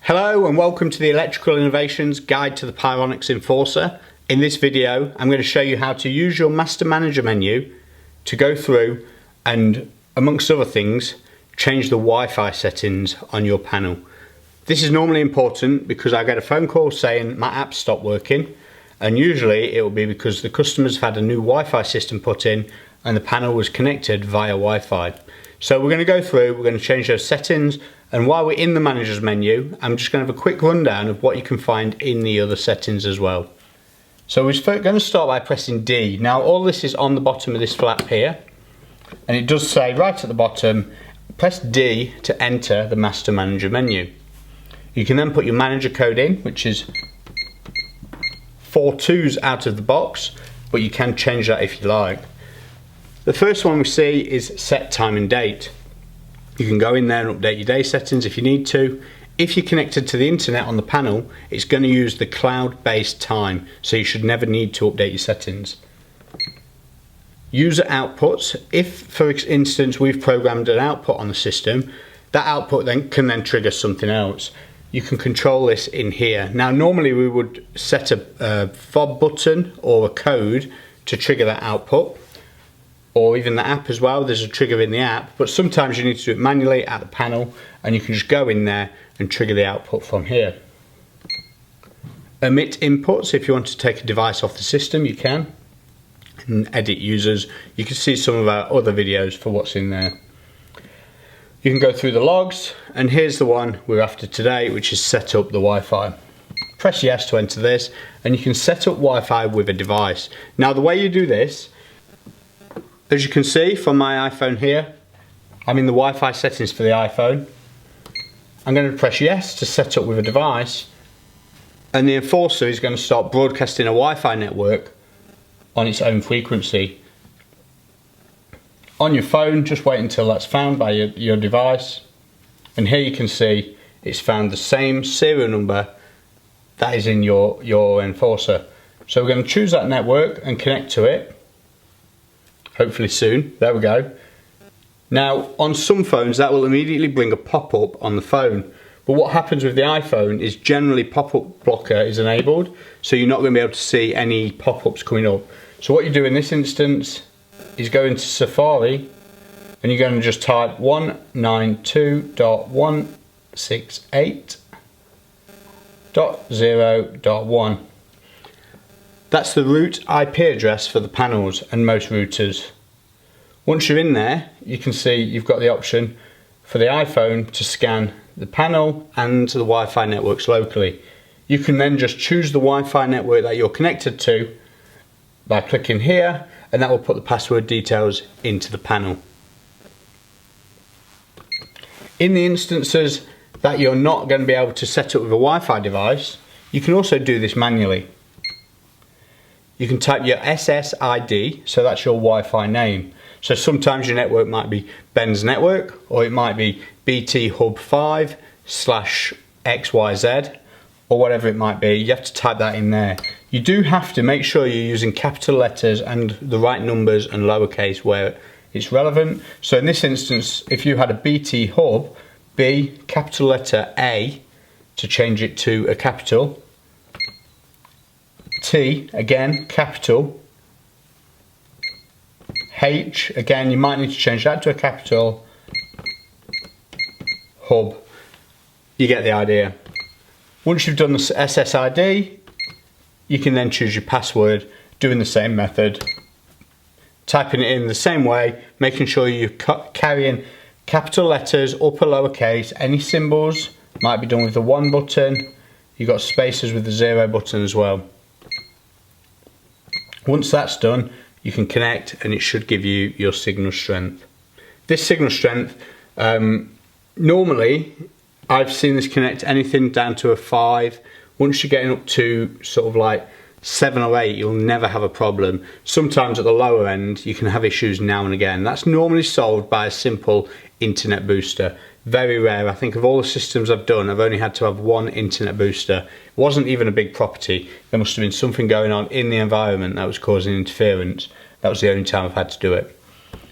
Hello and welcome to the Electrical Innovations Guide to the Pyronix Enforcer. In this video I'm going to show you how to use your Master Manager menu to go through and, amongst other things, change the Wi-Fi settings on your panel. This is normally important because I get a phone call saying my app stopped working, and usually it will be because the customer's had a new Wi-Fi system put in and the panel was connected via Wi-Fi. So we're going to go through, we're going to change those settings, and while we're in the Manager's menu, I'm just going to have a quick rundown of what you can find in the other settings as well. So we're going to start by pressing D. Now all this is on the bottom of this flap here, and it does say right at the bottom, press D to enter the Master Manager menu. You can then put your manager code in, which is 4 2s out of the box, but you can change that if you like. The first one we see is set time and date. You can go in there and update your day settings if you need to. If you're connected to the internet on the panel, it's going to use the cloud-based time, so you should never need to update your settings. User outputs. If, for instance, we've programmed an output on the system, that output then can trigger something else. You can control this in here. Now normally we would set a fob button or a code to trigger that output, or even the app as well. There's a trigger in the app, but sometimes you need to do it manually at the panel, and you can just go in there and trigger the output from here. Omit inputs. If you want to take a device off the system, you can. And edit users. You can see some of our other videos for what's in there. You can go through the logs, and here's the one we're after today, which is set up the Wi-Fi. Press yes to enter this, and you can set up Wi-Fi with a device. Now the way you do this, as you can see from my iPhone here, I'm in the Wi-Fi settings for the iPhone. I'm going to press yes to set up with a device, and the Enforcer is going to start broadcasting a Wi-Fi network on its own frequency. On your phone, just wait until that's found by your device, and here you can see it's found the same serial number that is in your Enforcer. So we're going to choose that network and connect to it. Hopefully soon. There we go. Now on some phones that will immediately bring a pop-up on the phone, but what happens with the iPhone is generally pop-up blocker is enabled, so you're not going to be able to see any pop-ups coming up. So what you do in this instance is go into Safari, and you're going to just type 192.168.0.1. That's the root IP address for the panels and most routers. Once you're in there, you can see you've got the option for the iPhone to scan the panel and the Wi-Fi networks locally. You can then just choose the Wi-Fi network that you're connected to by clicking here, and that will put the password details into the panel. In the instances that you're not going to be able to set up with a Wi-Fi device, you can also do this manually. You can type your SSID, so that's your Wi-Fi name. So sometimes your network might be Ben's network, or it might be BT Hub 5/XYZ, or whatever it might be. You have to type that in there. You do have to make sure you're using capital letters and the right numbers and lowercase where it's relevant. So in this instance, if you had a BT Hub, B, capital letter A to change it to a capital, T, again, capital, H, again, you might need to change that to a capital, Hub. You get the idea. Once you've done the SSID, you can then choose your password, doing the same method, typing it in the same way, making sure you're carrying capital letters, upper, lowercase, any symbols, might be done with the 1 button, you've got spaces with the 0 button as well. Once that's done, you can connect, and it should give you your signal strength. This signal strength, normally I've seen this connect anything down to a 5. Once you're getting up to sort of like 7 or 8, you'll never have a problem. Sometimes at the lower end you can have issues now and again. That's normally solved by a simple internet booster. Very rare. I think of all the systems I've done, I've only had to have one internet booster. It wasn't even a big property. There must have been something going on in the environment that was causing interference. That was the only time I've had to do it.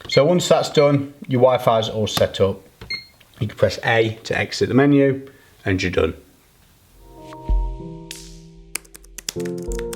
So once that's done, your Wi-Fi's all set up. You can press A to exit the menu, and you're done. you.